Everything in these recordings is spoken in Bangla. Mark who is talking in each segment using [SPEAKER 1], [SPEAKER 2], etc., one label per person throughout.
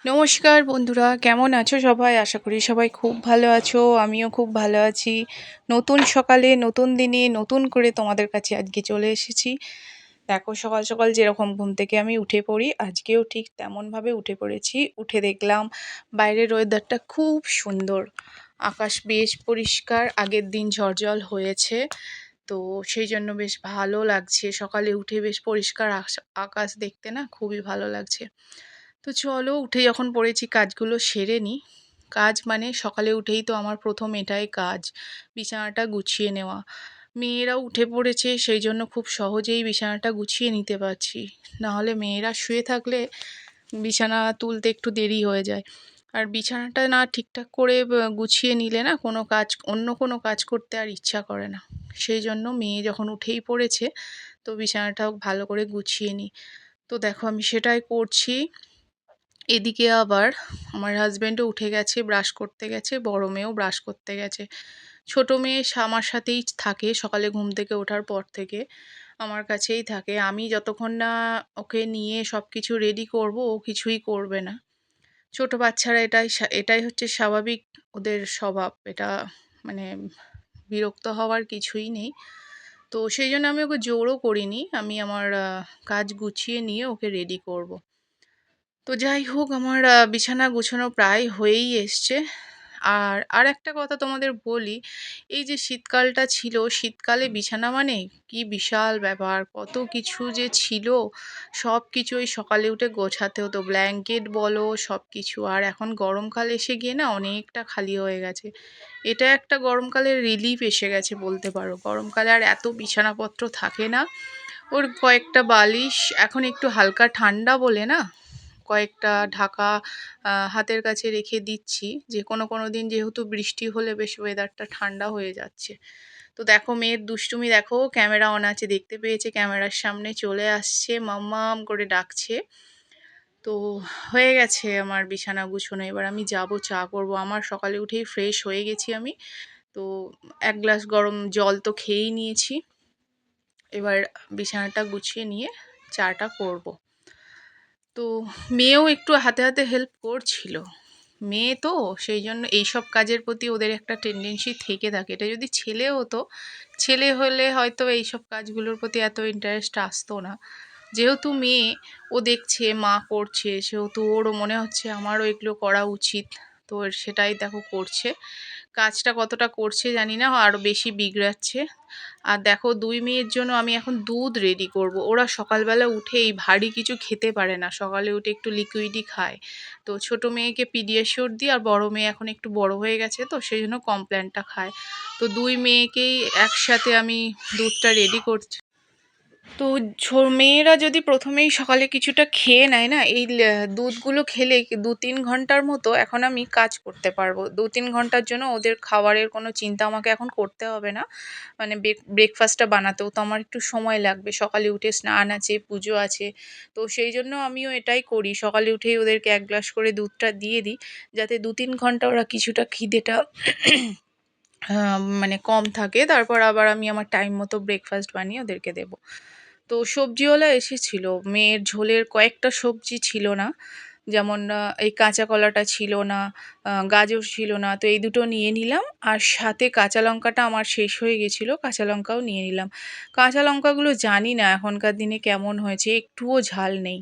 [SPEAKER 1] নমস্কার বন্ধুরা, কেমন আছো সবাই? আশা করি সবাই খুব ভালো আছো। আমিও খুব ভালো আছি। নতুন সকালে, নতুন দিনে, নতুন করে তোমাদের কাছে আজকে চলে এসেছি। দেখো সকাল সকাল যেরকম ঘুম থেকে আমি উঠে পড়ি, আজকেও ঠিক তেমনভাবে উঠে পড়েছি। উঠে দেখলাম বাইরের ওয়েদারটা খুব সুন্দর। আকাশ বেশ পরিষ্কার, আগের দিন ঝড় হয়েছে। তো সেই জন্য বেশ ভালো লাগছে। সকালে উঠে বেশ পরিষ্কার আকাশ দেখতে না খুবই ভালো লাগছে। তো চলো উঠে যখন পড়েছি কাজগুলো সেরে নিই। কাজ মানে সকালে উঠেই তো আমার প্রথম এটাই কাজ, বিছানাটা গুছিয়ে নেওয়া। মেয়েরাও উঠে পড়েছে, সেই জন্য খুব সহজেই বিছানাটা গুছিয়ে নিতে পারছি। নাহলে মেয়েরা শুয়ে থাকলে বিছানা তুলতে একটু দেরি হয়ে যায়। আর বিছানাটা না ঠিকঠাক করে গুছিয়ে নিলে না অন্য কোনো কাজ করতে আর ইচ্ছা করে না। সেই জন্য মেয়ে যখন উঠেই পড়েছে, তো বিছানাটাও ভালো করে গুছিয়ে নিই। তো দেখো আমি সেটাই করছি। এদিকে আবার আমার হাজবেন্ডও উঠে গেছে, ব্রাশ করতে গেছে, বড় মেয়েও ব্রাশ করতে গেছে। ছোট মেয়ে আমার সাথেই থাকে, সকালে ঘুম থেকে ওঠার পর থেকে আমার কাছেই থাকে। আমি যতক্ষণ না ওকে নিয়ে সব কিছু রেডি করব, ও কিছুই করবে না। ছোট বাচ্চারা এটাই হচ্ছে স্বাভাবিক, ওদের স্বভাব এটা। মানে বিরক্ত হওয়ার কিছুই নেই। তো সেই জন্য আমি ওকে জোরও করিনি, আমি আমার কাজ গুছিয়ে নিয়ে ওকে রেডি করব। তো যাই হোক, আমার বিছানা গুছানো প্রায় হয়েই এসছে। আর একটা কথা তোমাদের বলি, এই যে শীতকালটা ছিল, শীতকালে বিছানা মানে কি বিশাল ব্যাপার, কত কিছু যে ছিল, সব কিছু ওই সকালে উঠে গোছাতে হতো, ব্ল্যাঙ্কেট বলো সব কিছু। আর এখন গরমকাল এসে গিয়ে না অনেকটা খালি হয়ে গেছে। এটা একটা গরমকালের রিলিফ এসে গেছে বলতে পারো। গরমকালে আর এত বিছানাপত্র থাকে না। ওর কয়েকটা বালিশ, এখন একটু হালকা ঠান্ডা বলে না কয়েকটা ঢাকা হাতের কাছে রেখে দিচ্ছি, যে কোনো দিন যেহেতু বৃষ্টি হলে বেশ ওয়েদারটা ঠান্ডা হয়ে যাচ্ছে। তো দেখো মেয়ের দুষ্টুমি দেখো, ক্যামেরা অন আছে দেখতে পেয়েছে, ক্যামেরার সামনে চলে আসছে, মাম্মাম করে ডাকছে। তো হয়ে গেছে আমার বিছানা গুছোনো, এবার আমি যাব চা করব। আমার সকালে উঠেই ফ্রেশ হয়ে গেছি আমি। তো এক গ্লাস গরম জল তো খেয়েই নিয়েছি। এবার বিছানাটা গুছিয়ে নিয়ে চাটা করব। তো মেয়েও একটু হাতে হাতে হেল্প করছিল। মেয়ে তো সেই জন্য এইসব কাজের প্রতি ওদের একটা টেন্ডেন্সি থেকে থাকে। এটা যদি ছেলে হতো, ছেলে হলে হয়তো এইসব কাজগুলোর প্রতি এত ইন্টারেস্ট আসতো না। যেহেতু মেয়ে, ও দেখছে মা করছে, সেহেতু ওরও মনে হচ্ছে আমারও এগুলো করা উচিত। তো সেটাই দেখো করছে। কাজটা কতটা করছে জানি না, আরও বেশি বিগড়াচ্ছে। আর দেখো দুই মেয়ের জন্য আমি এখন দুধ রেডি করব। ওরা সকালবেলা উঠেই ভারী কিছু খেতে পারে না, সকালে উঠে একটু লিকুইডই খায়। তো ছোট মেয়েকে পিডিয়াশিওর দিই, আর বড় মেয়ে এখন একটু বড় হয়ে গেছে, তো সেই জন্য কমপ্ল্যানটা খায়। তো দুই মেয়েকেই একসাথে আমি দুধটা রেডি করছি। তো মেয়েরা যদি প্রথমেই সকালে কিছুটা খেয়ে নেয় না, এই দুধগুলো খেলে 2-3 ঘন্টার মতো এখন আমি কাজ করতে পারবো। 2-3 ঘন্টার জন্য ওদের খাবারের কোনো চিন্তা আমাকে এখন করতে হবে না। মানে ব্রেকফাস্টটা বানাতেও তো আমার একটু সময় লাগবে, সকালে উঠে স্নান আছে, পুজো আছে। তো সেই জন্য আমিও এটাই করি, সকালে উঠেই ওদেরকে 1 গ্লাস করে দুধটা দিয়ে দিই, যাতে 2-3 ঘন্টা ওরা কিছুটা খিদেটা মানে কম থাকে। তারপর আবার আমি আমার টাইম মতো ব্রেকফাস্ট বানিয়ে ওদেরকে দেবো। তো সবজিওয়ালা এসেছিল, মেয়ের ঝোলের কয়েকটা সবজি ছিল না। যেমন এই কাঁচা কলাটা ছিল না, গাজর ছিল না, তো এই দুটো নিয়ে নিলাম। আর সাথে কাঁচা লঙ্কাটা আমার শেষ হয়ে গেছিলো, কাঁচা লঙ্কাও নিয়ে নিলাম। কাঁচা লঙ্কাগুলো জানি না এখনকার দিনে কেমন হয়েছে, একটুও ঝাল নেই।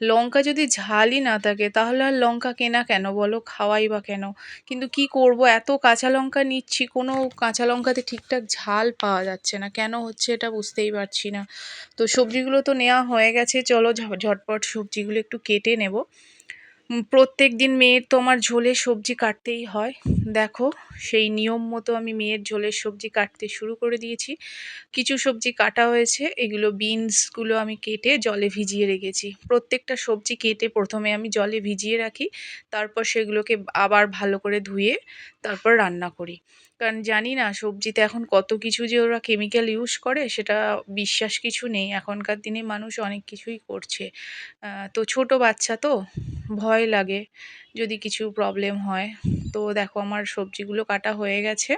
[SPEAKER 1] লঙ্কা যদি ঝালই না থাকে তাহলে আর লঙ্কা কেনা কেন বলো, খাওয়াই বা কেন? কিন্তু কি করব, এত কাঁচা লঙ্কা নিচ্ছি, কোনো কাঁচা লঙ্কাতে ঠিকঠাক ঝাল পাওয়া যাচ্ছে না, কেন হচ্ছে এটা বুঝতেই পারছি না। তো সবজিগুলো তো নেওয়া হয়ে গেছে, চলো ঝটপট সবজিগুলো একটু কেটে নেব। প্রত্যেকদিন মেয়ের তো আমার ঝোলের সবজি কাটতেই হয়। দেখো সেই নিয়ম মতো আমি মেয়ের ঝোলের সবজি কাটতে শুরু করে দিয়েছি। কিছু সবজি কাটা হয়েছে, এগুলো বিনসগুলো আমি কেটে জলে ভিজিয়ে রেখেছি। প্রত্যেকটা সবজি কেটে প্রথমে আমি জলে ভিজিয়ে রাখি, তারপর সেগুলোকে আবার ভালো করে ধুয়ে তারপর রান্না করি। কারণ জানি না সবজিতে এখন কত কিছু যে ওরা কেমিক্যাল ইউজ করে, সেটা বিশ্বাস কিছু নেই। এখনকার দিনে মানুষ অনেক কিছুই করছে। তো ছোট বাচ্চা তো, ভয় লাগে যদি কিছু প্রবলেম হয়। তো দেখো আমার সবজিগুলো কাটা হয়ে গেছে।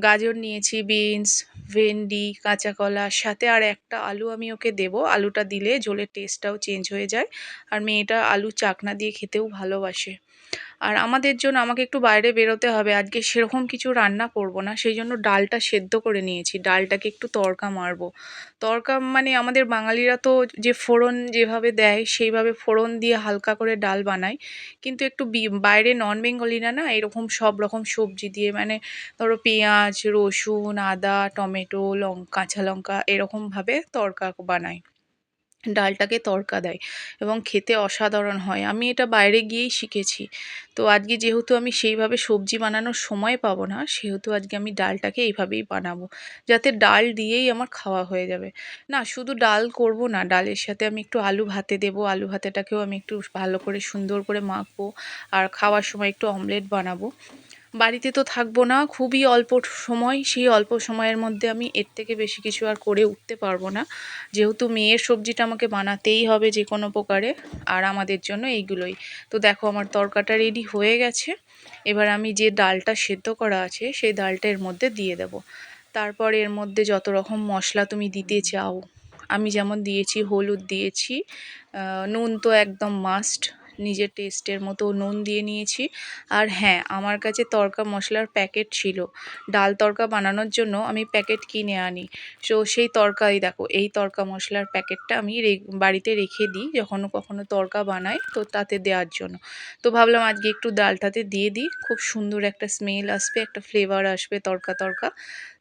[SPEAKER 1] গাজর নিয়েছি, বিনস, ভেন্ডি, কাঁচা কলা, সাথে আর একটা আলু আমি ওকে দেবো। আলুটা দিলে ঝোলের টেস্টটাও চেঞ্জ হয়ে যায়, আর মেয়েটা আলু চাকনা দিয়ে খেতেও ভালোবাসে। আর আমাদের জন্য আমাকে একটু বাইরে বেরোতে হবে, আজকে সেরকম কিছু রান্না করব না, সেই জন্য ডালটা সেদ্ধ করে নিয়েছি। ডালটাকে একটু তড়কা মারবো। তড়কা মানে আমাদের বাঙালিরা তো যে ফোড়ন যেভাবে দেয় সেইভাবে ফোড়ন দিয়ে হালকা করে ডাল বানায়, কিন্তু একটু বাইরে নন বেঙ্গলিরা না এরকম সব রকম সবজি দিয়ে, মানে ধরো পেঁয়াজ, রসুন, আদা, টমেটো, কাঁচা লঙ্কা এরকমভাবে তড়কা বানায়, ডালটাকে তড়কা দেয় এবং খেতে অসাধারণ হয়। আমি এটা বাইরে গিয়েই শিখেছি। তো আজকে যেহেতু আমি সেইভাবে সবজি বানানোর সময় পাবো না, সেহেতু আজকে আমি ডালটাকে এইভাবেই বানাবো, যাতে ডাল দিয়েই আমার খাওয়া হয়ে যাবে। না, শুধু ডাল করব না, ডালের সাথে আমি একটু আলু ভাতে দেবো, আলু ভাতেটাকেও আমি একটু ভালো করে সুন্দর করে মাখবো, আর খাওয়ার সময় একটু অমলেট বানাবো। বাড়িতে তো থাকবো না, খুবই অল্প সময়, সেই অল্প সময়ের মধ্যে আমি এর থেকে বেশি কিছু আর করে উঠতে পারবো না, যেহেতু মেয়ের সবজিটা আমাকে বানাতেই হবে যে কোনো প্রকারে, আর আমাদের জন্য এইগুলোই। তো দেখো আমার তরকাটা রেডি হয়ে গেছে। এবার আমি যে ডালটা সেদ্ধ করা আছে সেই ডালটা এর মধ্যে দিয়ে দেব। তারপর এর মধ্যে যত রকম মশলা তুমি দিতে চাও, আমি যেমন দিয়েছি হলুদ দিয়েছি, নুন তো একদম মাস্ট, নিজের টেস্টের মতো নুন দিয়ে নিয়েছি। আর হ্যাঁ, আমার কাছে তড়কা মশলার প্যাকেট ছিল, ডাল তড়কা বানানোর জন্য আমি প্যাকেট কিনে আনি। তো সেই তড়কাই দেখো, এই তড়কা মশলার প্যাকেটটা আমি বাড়িতে রেখে দিই যখনও কখনো তড়কা বানাই, তো তাতে দেওয়ার জন্য। তো ভাবলাম আজকে একটু ডালটাতে দিয়ে দিই, খুব সুন্দর একটা স্মেল আসবে, একটা ফ্লেভার আসবে তড়কা তড়কা।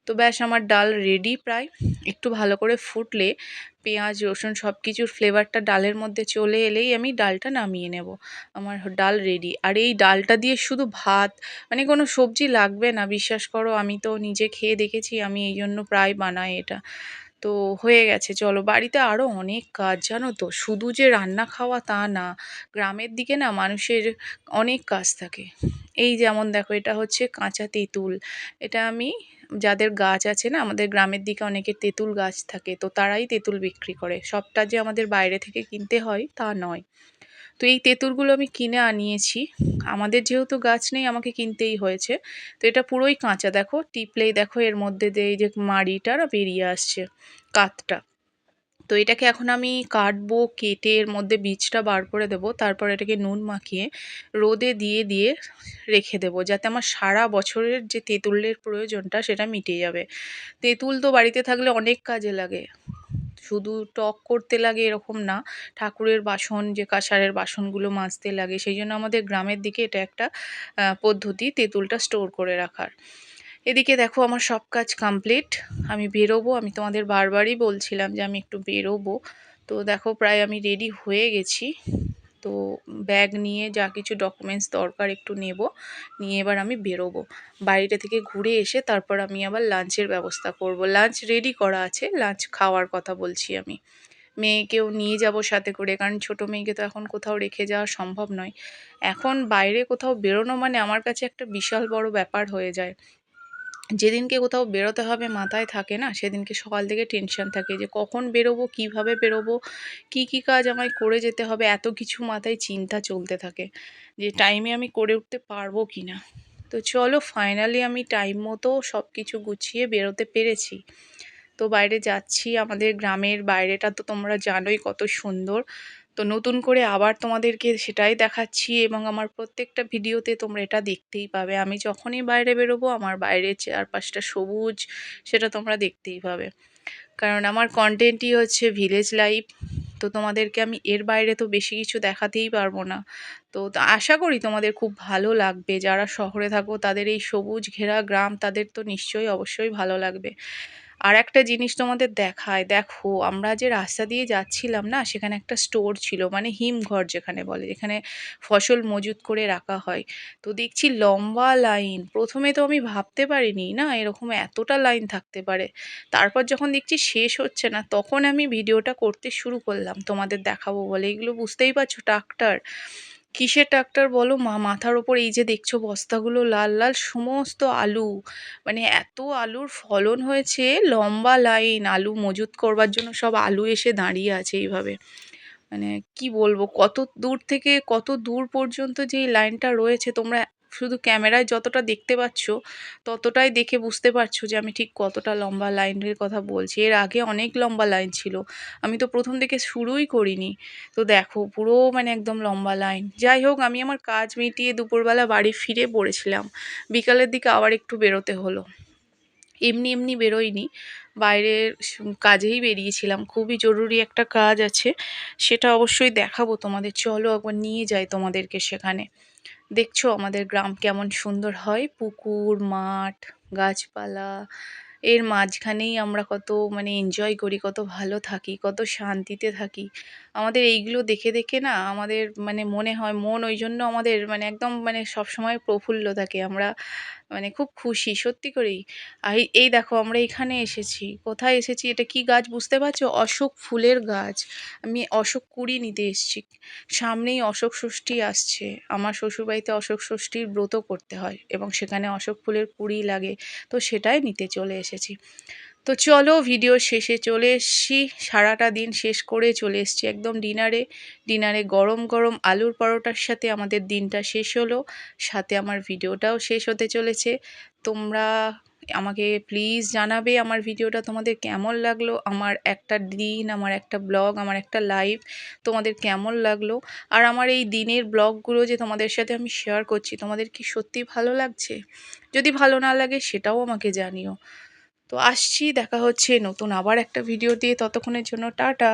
[SPEAKER 1] তো ব্যাস আমার ডাল রেডি প্রায়। একটু ভালো করে ফুটলে পেঁয়াজ, রসুন সব কিছুর ফ্লেভারটা ডালের মধ্যে চলে এলেই আমি ডালটা নামিয়ে নেব। আমার ডাল রেডি। আর এই ডালটা দিয়ে শুধু ভাত, মানে কোনো সবজি লাগবে না, বিশ্বাস করো, আমি তো নিজে খেয়ে দেখেছি, আমি এই জন্য প্রায় বানাই এটা। তো হয়ে গেছে, চলো বাড়িতে আরও অনেক কাজ জানো তো, শুধু যে রান্না খাওয়া তা না, গ্রামের দিকে না মানুষের অনেক কাজ থাকে। এই যেমন দেখো, এটা হচ্ছে কাঁচা তেঁতুল। এটা আমি, যাদের গাছ আছে না আমাদের গ্রামের দিকে অনেকের তেঁতুল গাছ থাকে, তো তারাই তেঁতুল বিক্রি করে, সবটা যে আমাদের বাইরে থেকে কিনতে হয় তা নয়। তো এই তেঁতুলগুলো আমি কিনে আনিয়েছি, আমাদের যেহেতু গাছ নেই আমাকে কিনতেই হয়েছে। তো এটা পুরোই কাঁচা, দেখো টিপলেই দেখো এর মধ্যে দিয়ে এই যে মাড়িটা না বেরিয়ে আসছে, কাতটা। তো এটাকে এখন আমি কাটবো, কেটে এর মধ্যে বীজটা বার করে দেবো, তারপর এটাকে নুন মাখিয়ে রোদে দিয়ে দিয়ে রেখে দেবো, যাতে আমার সারা বছরের যে তেঁতুলের প্রয়োজনটা সেটা মিটে যাবে। তেঁতুল তো বাড়িতে থাকলে অনেক কাজে লাগে, শুধু টক করতে লাগে এরকম না, ঠাকুরের বাসন, যে কাঁসারের বাসনগুলো মাজতে লাগে, সেই জন্য আমাদের গ্রামের দিকে এটা একটা পদ্ধতি তেঁতুলটা স্টোর করে রাখার। এদিকে দেখো আমার সব কাজ কমপ্লিট, আমি বেরোবো, আমি তোমাদের বারবারই বলছিলাম যে আমি একটু বেরোবো। তো দেখো প্রায় আমি রেডি হয়ে গেছি। তো ব্যাগ নিয়ে যা কিছু ডকুমেন্টস দরকার একটু নেব, নিয়ে এবার আমি বেরোবো। বাড়িটা থেকে ঘুরে এসে তারপর আমি আবার লাঞ্চের ব্যবস্থা করব। লাঞ্চ রেডি করা আছে, লাঞ্চ খাওয়ার কথা বলছি আমি। মেয়েকেও নিয়ে যাব সাথে করে, কারণ ছোটো মেয়েকে তো এখন কোথাও রেখে যাওয়া সম্ভব নয়। এখন বাইরে কোথাও বেরোনো মানে আমার কাছে একটা বিশাল বড় ব্যাপার হয়ে যায়। যেদিনকে কোথাও বেরোতে হবে মাথায় থাকে না, সেদিনকে সকাল থেকে টেনশন থাকে যে কখন বেরোবো, কিভাবে বেরোবো, কি কি কাজ আমায় করে যেতে হবে, এত কিছু মাথায় চিন্তা চলতে থাকে যে টাইমে আমি করে উঠতে পারবো কি না। তো চলো ফাইনালি আমি টাইম মতো সব কিছু গুছিয়ে বেরোতে পেরেছি। তো বাইরে যাচ্ছি, আমাদের গ্রামের বাইরেটা তো তোমরা জানোই কত সুন্দর। তো নতুন করে আবার তোমাদেরকে সেটাই দেখাচ্ছি, এবং আমার প্রত্যেকটা ভিডিওতে তোমরা এটা দেখতেই পাবে, আমি যখনই বাইরে বেরোবো আমার বাইরের চারপাশটা সবুজ, সেটা তোমরা দেখতেই পাবে। কারণ আমার কন্টেন্টই হচ্ছে ভিলেজ লাইফ। তো তোমাদেরকে আমি এর বাইরে তো বেশি কিছু দেখাতেই পারবো না। তো আশা করি তোমাদের খুব ভালো লাগবে, যারা শহরে থাকো তাদের এই সবুজ ঘেরা গ্রাম তাদের তো নিশ্চয়ই অবশ্যই ভালো লাগবে। আর একটা জিনিস তোমাদের দেখায়, দেখো আমরা যে রাস্তা দিয়ে যাচ্ছিলাম না, সেখানে একটা স্টোর ছিল, মানে হিমঘর যেখানে বলে, যেখানে ফসল মজুত করে রাখা হয়। তো দেখছি লম্বা লাইন, প্রথমে তো আমি ভাবতে পারিনি না এরকম এতটা লাইন থাকতে পারে। তারপর যখন দেখছি শেষ হচ্ছে না, তখন আমি ভিডিওটা করতে শুরু করলাম তোমাদের দেখাবো বলে। এগুলো বুঝতেই পারছো ট্রাক্টর, কিসের ট্রাক্টর বলো, মাথার ওপর এই যে দেখছো বস্তাগুলো লাল লাল, সমস্ত আলু, মানে এত আলুর ফলন হয়েছে, লম্বা লাইন আলু মজুত করবার জন্য সব আলু এসে দাঁড়িয়ে আছে এইভাবে। মানে কি বলবো, কত দূর থেকে কত দূর পর্যন্ত যে এই লাইনটা রয়েছে তোমরা শুধু ক্যামেরায় যতটা দেখতে পাচ্ছ ততটাই দেখে বুঝতে পারছো যে আমি ঠিক কতটা লম্বা লাইনের কথা বলছি। এর আগে অনেক লম্বা লাইন ছিল, আমি তো প্রথম থেকে শুরুই করিনি। তো দেখো পুরো মানে একদম লম্বা লাইন। যাই হোক, আমি আমার কাজ মিটিয়ে দুপুরবেলা বাড়ি ফিরে পড়েছিলাম। বিকালের দিকে আবার একটু বেরোতে হলো। এমনি এমনি বেরোইনি, বাইরের কাজেই বেরিয়েছিলাম। খুবই জরুরি একটা কাজ আছে, সেটা অবশ্যই দেখাবো তোমাদের। চলো একবার নিয়ে যাই তোমাদেরকে সেখানে। দেখছো আমাদের গ্রাম কেমন সুন্দর হয়, পুকুর, মাঠ, গাছপালা, এর মাঝখানেই আমরা কত মানে এনজয় করি, কত ভালো থাকি, কত শান্তিতে থাকি। আমাদের এইগুলো দেখে দেখে না আমাদের মানে মনে হয়, মন ওই জন্য আমাদের মানে একদম মানে সবসময় প্রফুল্ল থাকে। আমরা মানে খুব খুশি সত্যি করেই। এই দেখো আমরা এখানে এসেছি। কোথায় এসেছি, এটা কি গাছ বুঝতে পারছো? অশোক ফুলের গাছ। আমি অশোক কুড়ি নিতে এসেছি। সামনেই অশোক ষষ্ঠী আসছে। আমার শ্বশুরবাড়িতে অশোক ষষ্ঠীর ব্রত করতে হয় এবং সেখানে অশোক ফুলের কুড়ি লাগে। তো সেটাই নিতে চলে এসেছি। তো চলো ভিডিওর শেষে চলে এসেছি। সারাটা দিন শেষ করে চলে এসেছি একদম ডিনারে। ডিনারে গরম গরম আলুর পরোটার সাথে আমাদের দিনটা শেষ হলো। সাথে আমার ভিডিওটাও শেষ হতে চলেছে। তোমরা আমাকে প্লিজ জানাবে আমার ভিডিওটা তোমাদের কেমন লাগলো। আমার একটা দিন, আমার একটা ব্লগ, আমার একটা লাইভ তোমাদের কেমন লাগলো। আর আমার এই দিনের ব্লগগুলো যে তোমাদের সাথে আমি শেয়ার করছি, তোমাদের কি সত্যি ভালো লাগছে? যদি ভালো না লাগে সেটাও আমাকে জানিও। তো আসছি, দেখা হচ্ছে নতুন আবার একটা ভিডিও দিয়ে। ততক্ষণের জন্য টাটা।